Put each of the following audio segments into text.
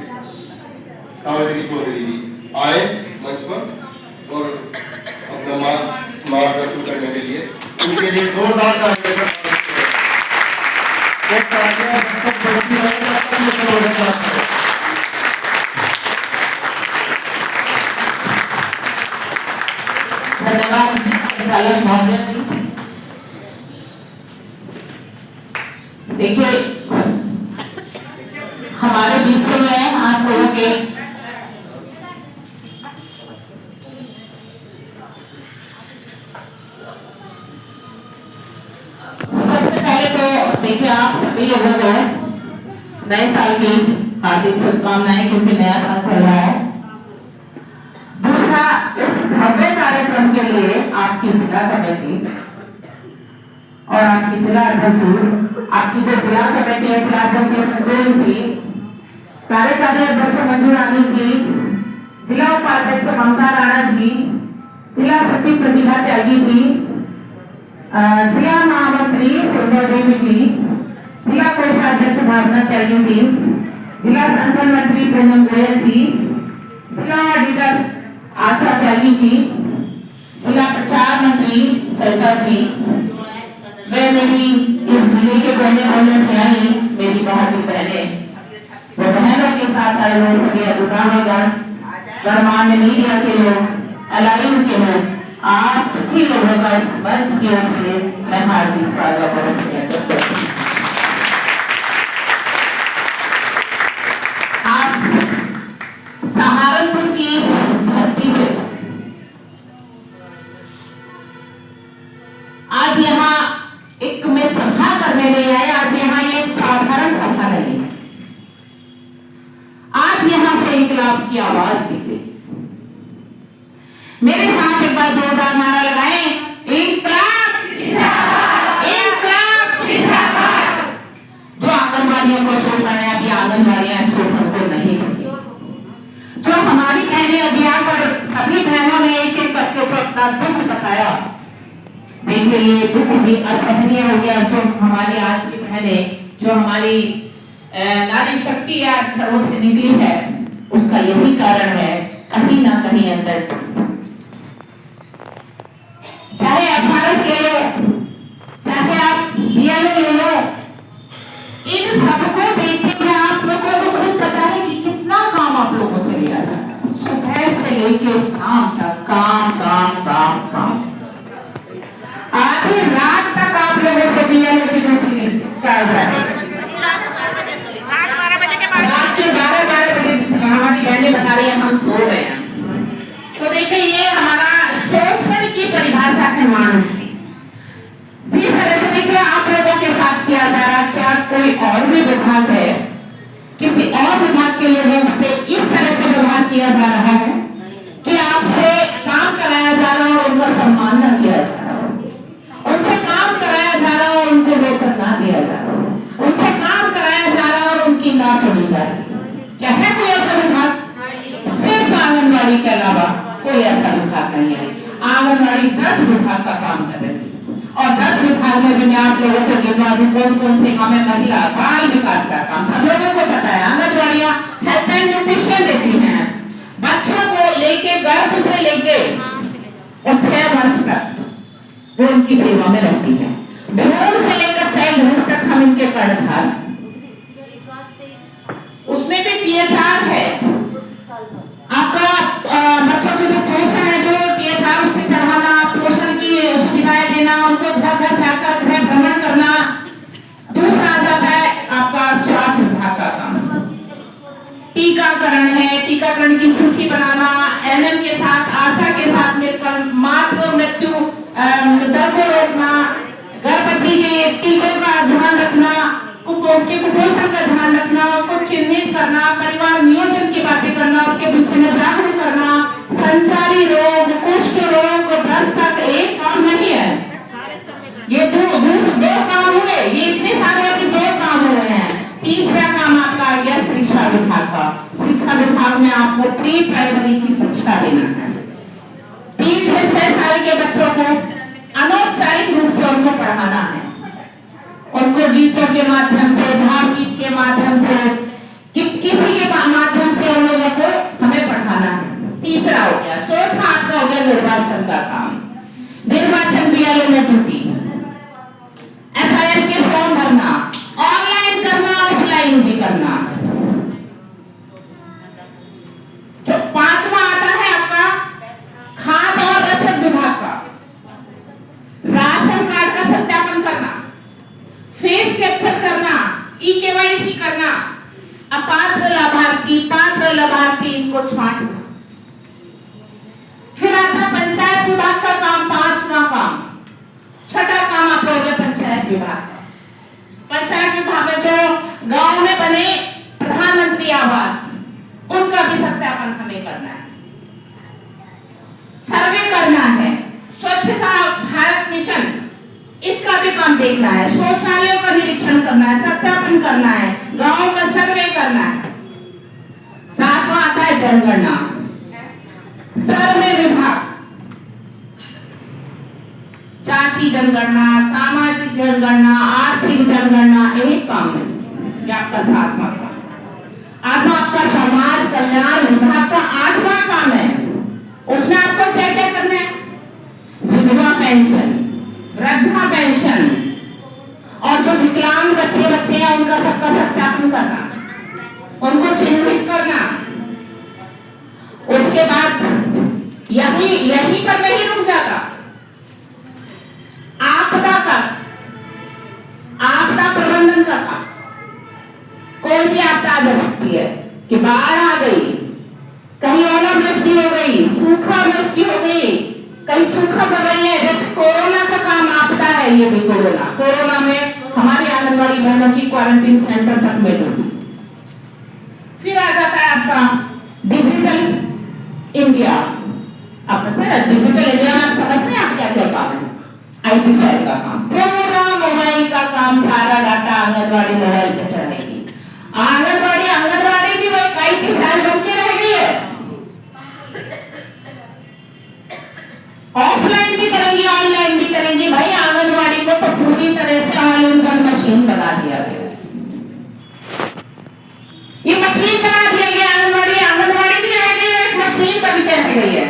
सावित्री चौधरी जी आए मंच पर और अपना मार्गदर्शन करने के लिए, उनके लिए जोरदार तालियां। धन्यवाद संचालक महोदय जी। देखिए हमारे बीच में है आप लोगों के सबसे पहले तो देखिए आप सभी लोगों को नए साल की हार्दिक शुभकामनाएं, क्योंकि नया साल चल रहा है। दूसरा, इस भव्य कार्यक्रम के लिए आपकी जिला कमेटी और आपकी जिला अध्यक्ष, आपकी जो जिला कमेटी है, जिला अध्यक्ष संजय जी, कार्यकारी अध्यक्ष मंजू रानी जी, जिला उपाध्यक्ष ममता राणा जी, जिला सचिव प्रतिभा त्यागी जी, जिला महामंत्री सुंदर देवी जी, जिला कोषाध्यक्ष भावना त्यागी जी, जिला संगठन मंत्री पूनम गोयल जी, जिला ऑडिटर आशा त्यागी जी, जिला प्रचार मंत्री सरिता जी, वे मेरी इस जिले के बहने होने से आई मेरी बहादुर बहनें, वो बहनों के साथ आए हुए सभी अधिकारीगण, गणमान्य मीडिया के लोग, अलाइन के लोग, आप सभी लोगों का इस मंच की ओर से मैं हार्दिक स्वागत और अभिनंदन करती हूं। आज सहारनपुर की इस धरती से आज यहाँ एक में सभा करने नहीं आए। आज यहाँ ये साधारण सभा नहीं है। आज यहाँ से इंकलाब की आवाज निकली। मेरे साथ एक बार जोरदार नारा लगाएं, इंकलाब जिंदाबाद, इंकलाब जिंदाबाद। जो आंगनबाड़ियों को शोषण है, अभी आंगनबाड़ियां शोषण को नहीं करती। जो हमारी बहनें अभियान पर सभी बहनों ने एक एक करके जो अपना दुख बताया, देखिए ये दुख भी असहनीय हो गया। जो हमारी आज की बहनें, जो हमारी नारी शक्ति या घरों से निकली है, उसका यही कारण है कहीं ना कहीं अंदर। चाहे एफआरएस ले लो, चाहे आप बीएलओ ले लो, इन सबको देखते हुए आप लोगों को खुद पता है कि कितना काम आप लोगों से लिया जाता है। सुबह से लेकर शाम तक काम काम काम काम, आधी रात तक आप लोगों से बीएलओ की ड्यूटी कराई जाती है। रात के 12 बजे हमारी बहनें बता रही है हम सो गए हैं। तो देखिए ये हमारा शोषण की परिभाषा है। मान जिस तरह से देखिए आप लोगों के साथ किया जा रहा, क्या कोई और भी विभाग है, किसी और विभाग के लोगों से इस तरह से व्यवहार किया जा रहा है कि आपसे काम कराया जा रहा और उनका सम्मान न किया जा रहा, उनसे काम कराया जा रहा और उनको वेतन ना दिया जा रहा, उनसे काम कराया जा रहा और उनकी ना चली जा रही? क्या है कोई ऐसा विभाग? सिर्फ आंगनबाड़ी के अलावा कोई ऐसा विभाग नहीं है। आंगनबाड़ी 10 विभाग का काम कर रही है और 10 विभाग में भी मैं आप लोगों को गिनवा दूं कौन कौन से काम है। महिला बाल विकास का काम सब लोगों को पता है। आंगनबाड़ियां हेल्थ एंड न्यूट्रिशन देती हैं, बच्चों को लेके गर्भ से लेके और 6 वर्ष तक वो उनकी सेवा में रहती है। भ्रूण से लेकर चाइल्डहुड तक हम इनके कर्णधार, उसमें भी THR है। आपका बच्चों के जो पोषण है, जो THR उस पर चढ़ाना, पोषण की सुविधाएं देना, उनको घर घर जाकर गृह भ्रमण करना। दूसरा आ जाता है आपका स्वास्थ्य विभाग का काम, टीकाकरण है, टीकाकरण की सूची बनाना, NM के साथ, आशा के साथ मिलकर मातृ मृत्यु दर को रोकना, गर्भवती के टीकों का ध्यान रखना, कुपोषण का ध्यान रखना, उसको चिन्हित करना, परिवार नियोजन की बातें करना, उसके विषय में जागरूक करना, संचारी रोग, कुष्ठ रोग, दस्तक एक काम नहीं है। ये दो काम हुए, ये इतने सारे कि 2 काम हुए हैं। तीसरा काम आपका आ गया शिक्षा विभाग का। शिक्षा विभाग में आपको प्री प्राइमरी की शिक्षा देना है। 3 से 6 साल के बच्चों को अनौपचारिक रूप से उनको पढ़ाना है, उनको गीतों के माध्यम से, भावगीत के माध्यम से, किसी के माध्यम लाभार्थी, पात्र लाभार्थी इनको छांटना। फिर आता पंचायत विभाग का काम, पांचवा काम, छठा काम आप लोगों पंचायत विभाग का। पंचायत विभाग में जो गांव में बने प्रधानमंत्री आवास, उनका भी सत्यापन हमें करना है, सर्वे करना है। स्वच्छता भारत मिशन, इसका भी काम देखना है, शौचालयों का निरीक्षण करना है, सत्यापन करना है, गांव का सर्वे करना है। सातवां आता है जनगणना, सर्वे विभाग, जाति जनगणना, सामाजिक जनगणना, आर्थिक जनगणना, एक काम नहीं, ये आपका सातवां काम। आठवां आपका समाज कल्याण विभाग का आठवां काम है, उसमें आपको क्या क्या करना है? विधवा पेंशन, वृद्धा पेंशन, और जो विकलांग बच्चे हैं उनका सबका सत्यापन करना, उनको चिन्हित करना। उसके बाद यही पर नहीं रुक जाता, आपदा प्रबंधन का काम। कोई भी आपदा आ सकती है कि बाढ़ आ गई, कहीं ओलावृष्टि हो गई, सूखा वृष्टि हो गई, कहीं सूखा पड़ रही है, जैसे कोरोना का काम आपदा है। ये भी कोरोना में हमारी आंगनबाड़ी बहनों की क्वारंटीन सेंटर तक में डूबी। फिर आ जाता है आपका डिजिटल इंडिया। आप पता है डिजिटल इंडिया में आप समझते हैं आप क्या क्या काम है? IT सेल का काम, पूरा मोबाइल का काम, सारा डाटा आंगनबाड़ी मोबाइल पे चढ़ाएगी। आंगनबाड़ी भी वो एक IT सेल बन के रह गई है। ऑफलाइन भी करेंगी, ऑनलाइन भी करेंगी। भाई आंगनबाड़ी को तो पूरी तरह से ऑल इन वन मशीन बना दिया गया, ये मशीन बना दिया गया। आंगनबाड़ी भी रह गई, एक मशीन बन के रह गई है।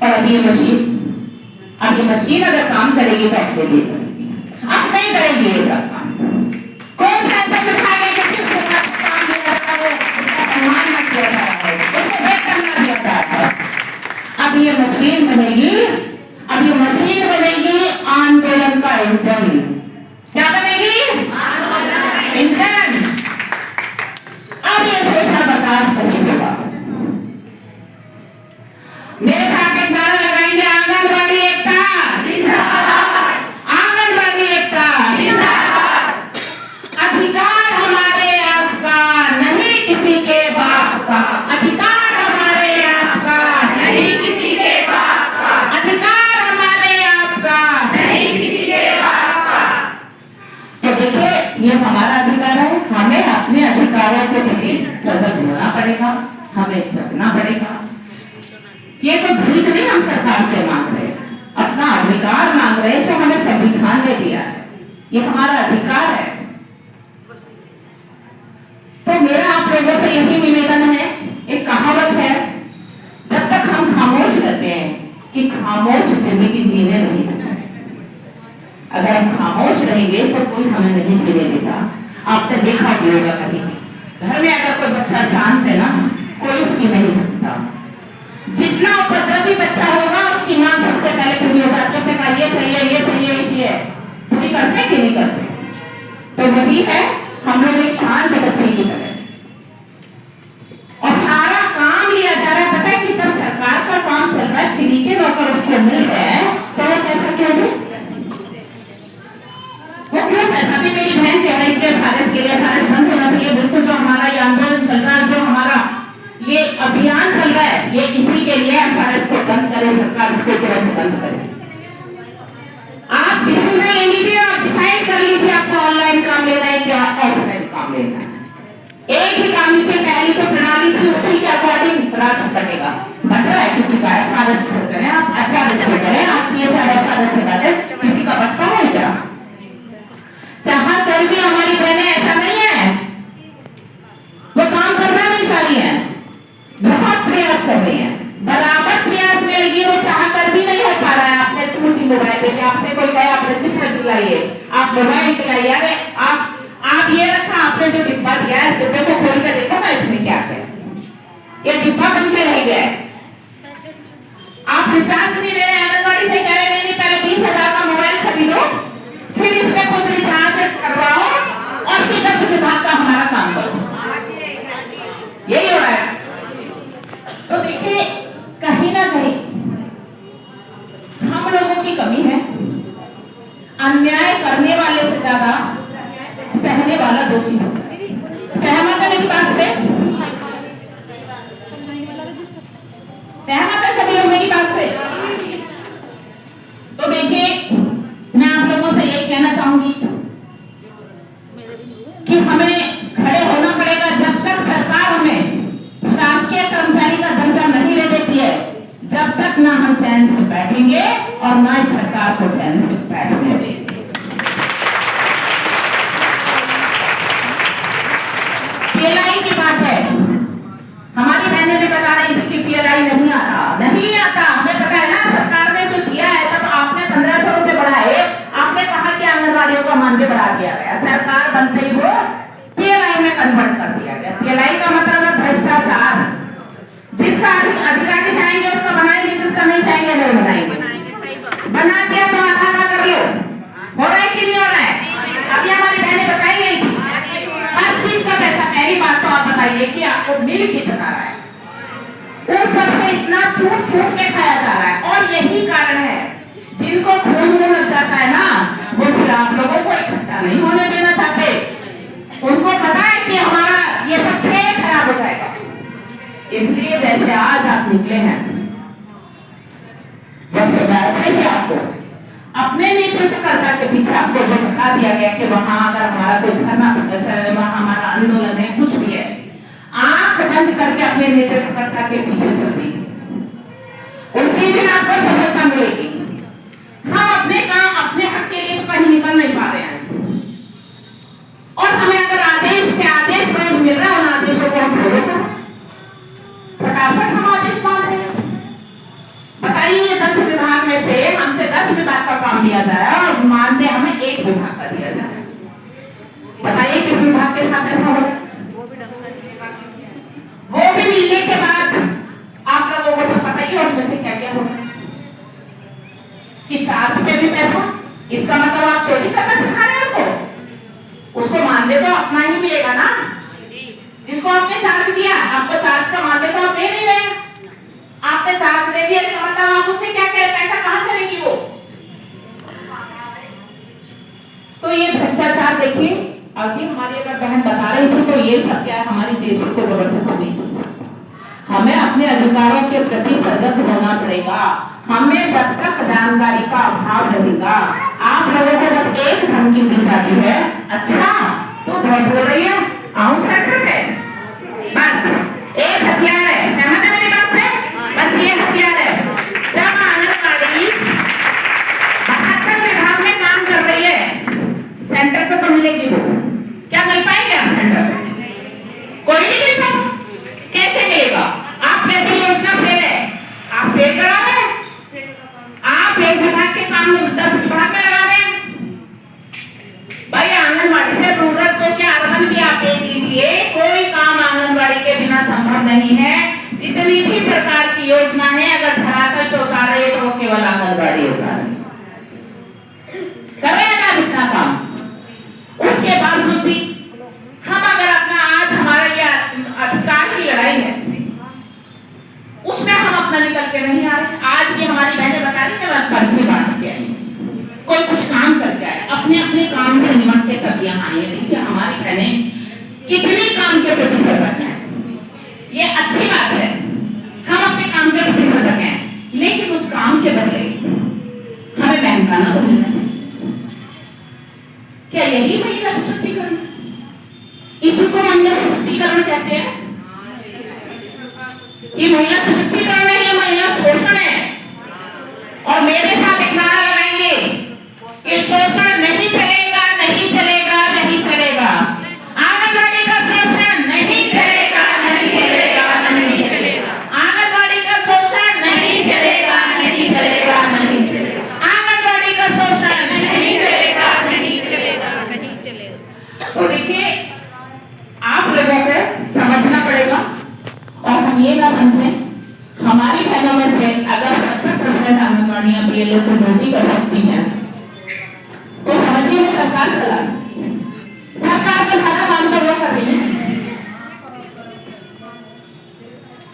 और अब ये मशीन अगर काम करेगी तो अपने लिए करेगी, अब नहीं करेगी ये सब काम। कौन सा ऐसा दिखाएगा कि जिसको काम दिया जाता है उसका सम्मान मत किया जाता है, उसको वेतन ना दिया जाता है। अब ये मशीन बनेगी आंदोलन का इंजन। क्या बनेगी? इंजन। अब ये सोचा बर्दाश्त नहीं होगा। मेरे साथ एक नारा लगाएंगे, आंगनबाड़ी एकता जिंदाबाद, आंगनबाड़ी एकता जिंदाबाद। अधिकार हमारे आपका, नहीं किसी के बाप का। अधिकार हमारे आपका, नहीं किसी के बाप का। अधिकार हमारे आपका, नहीं किसी के बाप का। तो देखिए, ये हमारा अधिकार है, हमें अपने अधिकारों के प्रति सजग होना पड़ेगा, हमें जगना पड़ेगा। ये तो भीख नहीं हम सरकार से मांग रहे, अपना अधिकार मांग रहे जो हमें संविधान ने दिया है, ये हमारा अधिकार है। तो मेरा आप लोगों से यही निवेदन है, एक कहावत है, जब तक हम खामोश रहते हैं कि खामोश जिंदगी जीने नहीं देता। अगर हम खामोश रहेंगे तो कोई हमें नहीं जीने देगा। आपने देखा भी होगा कहीं घर में अगर कोई बच्चा शांत है ना, कोई उसकी नहीं सुनता। जितना उपद्रवी बच्चा होगा उसकी मां सबसे पहले पूरी हो जाती है, कहा ये चाहिए, ये चाहिए, ये चाहिए। पूरी करते कि नहीं करते? तो वही है, हम लोग एक शांत बच्चे की तरह और सारा काम लिया जा रहा है। पता है कि जब सरकार का काम चल रहा है, फ्री के नौकर उसको मिल रहे हैं, तो वो पैसा क्यों दे? वो क्यों पैसा भी? मेरी बहन कह रही थी फारस के लिए फारस बंद होना चाहिए। बिल्कुल, जो हमारा ये आंदोलन चल रहा है, जो हमारा ये अभियान चल रहा है, ये इसी के लिए भारत को बंद करे, सरकार उसको तुरंत बंद करे। आप डिसीजन ले लीजिए, आप डिसाइड कर लीजिए आपको ऑनलाइन काम लेना है क्या ऑफलाइन काम लेना है। एक ही काम नीचे पहली तो प्रणाली थी, उसी के अकॉर्डिंग राज बनेगा। बट रहा है किसी का भारत से करें, आप अचानक से करें, आप ये अचानक से करें, किसी का बट्टा है क्या? चाह कर भी हमारी बहनें ऐसा नहीं है, वो काम करना नहीं चाह रही है, बहुत प्रयास कर रही है, बराबर प्रयास में लगी, वो चाह कर भी नहीं हो पा रहा है। आपने 2G मोबाइल देखिए, आपसे कोई कहे आप रजिस्टर दिलाइए, आप मोबाइल दिलाइए, अरे आप ये रखा, आपने जो डिब्बा दिया है, डिब्बे को खोल कर देखो ना इसमें क्या है। ये डिब्बा बन के रह गया है। आप रिचार्ज नहीं ले रहे, आंगनबाड़ी से कह रहे नहीं, पहले 20,000 का मोबाइल खरीदो, फिर इसमें खुद रिचार्ज करवाओ और फिर 10 विभाग का हमारा काम करो। PLI की बात है। हमारी बहनें भी बता रही थी कि PLI नहीं आता, नहीं आता। हमें पता है ना, सरकार ने जो दिया है, तब आपने 1500 रुपए बढ़ाए, आपने कहा कि आंगनबाड़ियों का मानदेय बढ़ा दिया गया, सरकार बनते ही वो PLI में कन्वर्ट कर दिया गया। PLI का मतलब है भ्रष्टाचार। जिसका अधिकारी चाहेंगे उसका बनाएंगे, जिसका नहीं चाहेंगे नहीं बनाएंगे। बना दिया तो आधा कर लो। हो रहा है कि नहीं हो रहा है? अभी हमारी बहनें बताई रही थी, हर चीज का पैसा। पहली बात तो आप बताइए कि आपको मिल कितना रहा है, ऊपर से इतना छूट छूट के खाया जा रहा है। और यही कारण है, जिनको खून मुंह लग जाता है ना, वो फिर आप लोगों को इकट्ठा नहीं होने देना चाहते। उनको पता है कि हमारा ये सब खेल खराब हो जाएगा। इसलिए जैसे आज आप निकले हैं, वैसे ही आपको अपने नेतृत्वकर्ता के पीछे आपको जो बता दिया गया कि वहां अगर हमारा कोई धरना प्रदर्शन है, वहां हमारा आंदोलन है, कुछ भी है, आंख बंद करके अपने नेतृत्वकर्ता के पीछे चल दीजिए। उसी दिन आपको सफलता मिलेगी। हम अपने काम, अपने हक के लिए तो कहीं निकल नहीं पा रहे हैं, और हमें अगर आदेश पे आदेश रोज मिल रहा है, उन आदेशों को हम छोड़ो करें। फटाफट हम आदेश मान रहे हैं। बताइए, 10 विभाग में से हमसे 10 विभाग का काम लिया जा रहा है और मानदेय हमें 1 विभाग का दिया जा रहा है। बताइए किस विभाग के साथ ऐसा हो रहा है? वो भी मिलने के बाद आप लोगों को सब पता ही है उसमें से क्या क्या हो रहा है कि चार्ज पे भी पैसा। इसका मतलब आप चोरी करना सिखा रहे हैं उनको। उसको मानदेय तो अपना ही मिलेगा ना, जिसको आपने चार्ज दिया। आपको चार्ज का मानदेय तो आप दे नहीं रहे। आपने चार्ज दे दिया, इसका मतलब आप उससे क्या करें? पैसा कहां से लेगी वो? तो ये भ्रष्टाचार देखिए, अभी हमारी अगर बहन बता रही थी तो ये सब क्या है, हमारी जेब से को जबरदस्ती नहीं चीज। हमें अपने अधिकारों के प्रति सजग होना पड़ेगा। हमें जब तक जानकारी का अभाव रहेगा, आप लोगों को बस एक धमकी दी जाती है, अच्छा तो बहुत बोल रही है, आऊं सेक्टर पे, बस एक हथियार है। सहमत है मेरी बात से? बस ये हथियार है। जब आंगनबाड़ी 72 विभाग में काम कर रही है, सेंटर पे तो मिलेगी वो। क्या मिल पाएंगे आप सेंटर पे? कोई नहीं मिल पाएगा। कैसे मिलेगा? आप कहते हैं योजना फेल है, आप फेल करा रहे हैं। आप एक विभाग के काम में 10 विभाग में लगा रहे हैं। भाई आंगनबाड़ी से रूरल को क्या अर्बन भी आप देख लीजिए, कोई काम आंगनबाड़ी के बिना संभव नहीं है। जितनी भी सरकार की योजना है, अगर धरातल पे उतारे तो वो केवल आंगनबाड़ी उतारे करेगा इतना काम। उसके बावजूद भी हम अगर अपना, आज हमारा ये अधिकार की लड़ाई है, उसमें हम अपना निकल के नहीं आ रहे। आज भी हमारी बहनें बता रही है, पर्ची बांट के आई, कोई कुछ काम करके आए, अपने अपने काम से निमट के तब यहाँ आए। देखिए हमारी बहनें कितने काम के प्रति सजग हैं। ये अच्छी बात है, हम अपने काम के प्रति सजग हैं, लेकिन उस काम के बदले हमें महंगाना तो मिलना चाहिए। क्या यही महिला सशक्तिकरण? इसी को महिला सशक्तिकरण कहते हैं। ये महिला सशक्तिकरण है, ये महिला शोषण है। और मेरे साथ एक नारा लगाएंगे, ये शोषण नहीं चलेगा, नहीं चलेगा, नहीं चलेगा। आंगनबाड़ी का शोषण नहीं चलेगा, नहीं चलेगा, नहीं चलेगा। आंगनबाड़ी का शोषण नहीं चलेगा, नहीं चलेगा, नहीं चलेगा। आंगनबाड़ी का शोषण नहीं चलेगा, नहीं चलेगा, नहीं चलेगा। तो देखिए, आप लोगों को समझना पड़ेगा, और हम ये ना समझें हमारी बहनों में से अगर 70% आंगनबाड़ियां BLO को ड्यूटी कर सकती हैं, तो समझिए वो सरकार चला, सरकार का सारा काम तो वो कर रही है।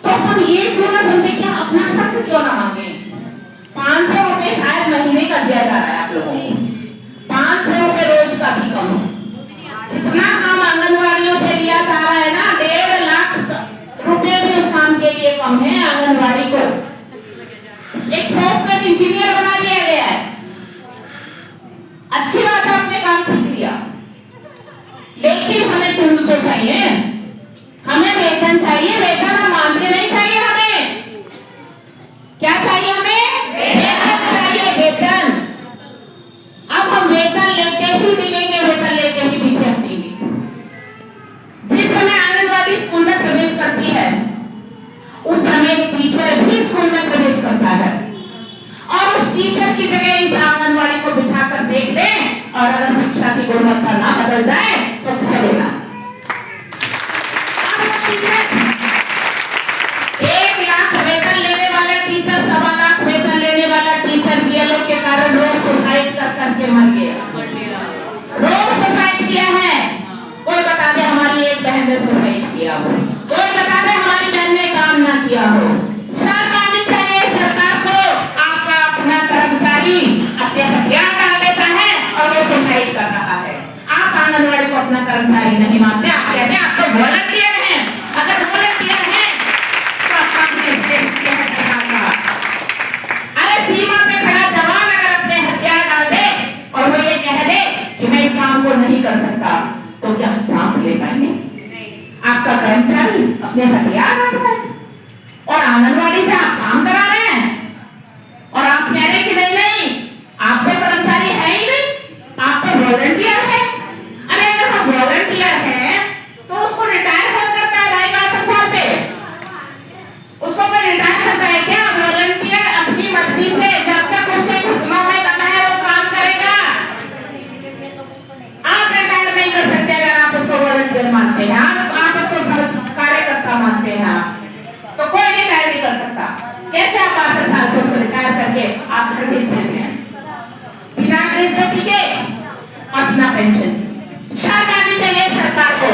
तो हम ये क्यों ना समझे कि अपना हक क्यों ना मांगे? 500 रुपए शायद महीने का दिया जा रहा है आप लोगों को, 500 रुपए रोज का भी कम है। जितना काम आंगनबाड़ियों से लिया जा रहा है ना, 1.5 लाख रुपए भी उस काम के लिए कम है। आंगनबाड़ी को एक सॉफ्टवेयर इंजीनियर बना दिया गया है। अच्छी बात है, अपने काम सीख लिया, लेकिन हमें टूल तो चाहिए, हमें वेतन चाहिए। वेतन हम मानते नहीं चाहिए, हमें क्या चाहिए? हमें वेतन चाहिए, वेतन। अब हम वेतन लेके ही दिलेंगे, वेतन लेके ही पीछे हटेंगे। जिस समय आंगनबाड़ी और अगर शिक्षा की गुणवत्ता ना बदल जाए तो चलेगा। 1 लाख वेतन लेने वाला टीचर, 1.25 लाख वेतन लेने वाला टीचर बीएलओ के कारण रोज सुसाइड कर करके मर गया। रोज सुसाइड किया है। कोई बता दे हमारी एक बहन ने सुसाइड किया हो, कोई बता दे हमारी बहन ने काम ना किया हो। शर्म आनी चाहिए सरकार को। आपका अपना कर्मचारी अपने हथियार डाल देता है और वो सुसाइड कर रहा है। आप आंगनवाड़ी को अपना कर्मचारी नहीं मानते, आप कहते हैं आप तो वॉलंटियर हैं। अगर वॉलंटियर हैं तो आप काम करते हैं। अरे सीमा पे खड़ा जवान अगर अपने हथियार डाल दे और वो ये कह दे कि मैं इस काम को नहीं कर सकता, तो क्या हम सांस ले पाएंगे? आपका कर्मचारी अपने हथियार डाल रहा है और आंगनवाड़ी से आप काम करा रहे हैं और आप कह रहे कि नहीं नहीं आप तो कर्मचारी है ही नहीं, आप तो वॉलंटियर है। अरे अगर हम वॉलंटियर हैं तो उसको रिटायर कौन करता है भाई 62 साल पे? उसको कोई रिटायर करता है क्या? वॉलंटियर अपनी मर्जी से जब तक उसके घुटनों में दम है वो काम करेगा। आप रिटायर नहीं कर सकते अगर आप उसको वॉलंटियर मानते हैं, आप उसको कार्यकर्ता मानते हैं, तो कोई रिटायर नहीं कर सकता। कैसे आप 62 साल को उसको रिटायर करके आप घर भेज देते हैं बिना ग्रेजुएटी के और बिना पेंशन? शर्म आनी चाहिए सरकार को।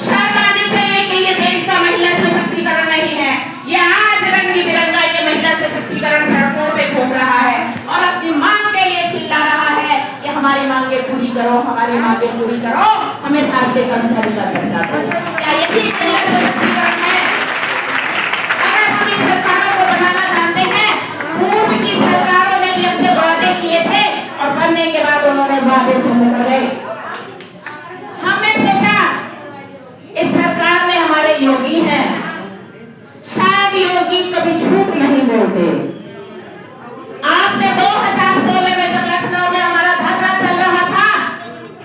शर्म आनी चाहिए कि ये देश का महिला सशक्तिकरण नहीं है। ये आज रंग बिरंगा ये महिला सशक्तिकरण सड़कों पे घूम रहा है और अपनी मांग के लिए चिल्ला रहा है कि हमारी मांगे पूरी करो, हमारी मांगे पूरी करो, हमें साथ के कर्मचारी का दर्जा दो। क्या यही महिला सशक्तिकरण है? अगर हम इस सरकारों को बनाना चाहते हैं, पूर्व की सरकारों ने भी अपने वादे किए थे और बनने के बाद उन्होंने वादे से मुकर गए। हमने सोचा इस सरकार में हमारे योगी हैं, शायद योगी कभी झूठ नहीं बोलते। आपने 2016 में जब लखनऊ में हमारा धरना चल रहा था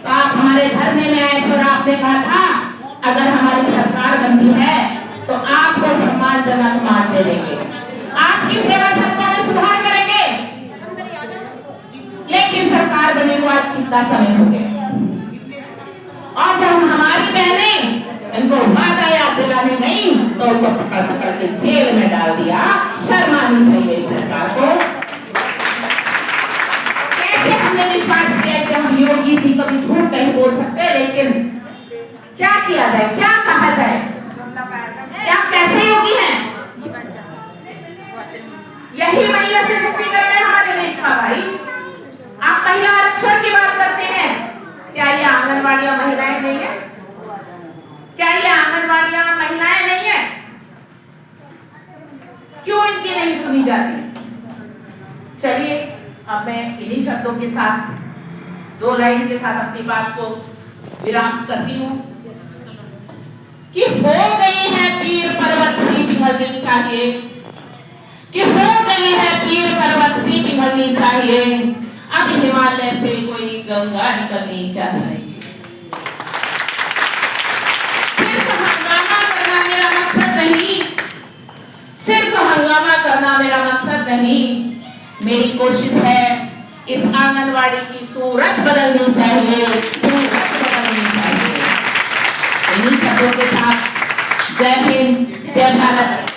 तो आप हमारे धरने में आए थे और आपने कहा था अगर हमारी सरकार बनती है तो आपको सम्मानजनक मान दे देंगे, आपकी सेवा सत्ता में सुधार करेंगे। लेकिन सरकार बने को आज कितना समय हो गया और जब हमारी बहनें इनको वादा याद दिलाने गई तो उनको पकड़ पकड़ के जेल में डाल दिया। शर्म आनी चाहिए सरकार को। कैसे हमने विश्वास किया कि हम योगी जी कभी झूठ नहीं बोल सकते, लेकिन क्या किया जाए, क्या कहा जाए, क्या कैसे योगी हैं? यही महिला सशक्तिकरण है हमारे देश का भाई। आप महिला आरक्षण की बात करते हैं, क्या ये आंगनवाड़ियां महिलाएं नहीं है? क्या ये आंगनवाड़ियां महिलाएं नहीं है? क्यों इनकी नहीं सुनी जाती? चलिए अब मैं इन्हीं शब्दों के साथ 2 लाइन के साथ अपनी बात को विराम करती हूँ कि हो गई है पीर पर्वत सी पिघलनी चाहिए, कि हो गई है पीर पर्वत सी पिघलनी चाहिए, अब हिमालय से कोई गंगा निकलनी चाहिए। सिर्फ हंगामा करना मेरा मकसद नहीं, सिर्फ हंगामा करना मेरा मकसद नहीं, मेरी कोशिश है इस आंगनवाड़ी की सूरत बदलनी चाहिए, सूरत बदलनी चाहिए। इन्हीं शब्दों के साथ जय हिंद, जय भारत।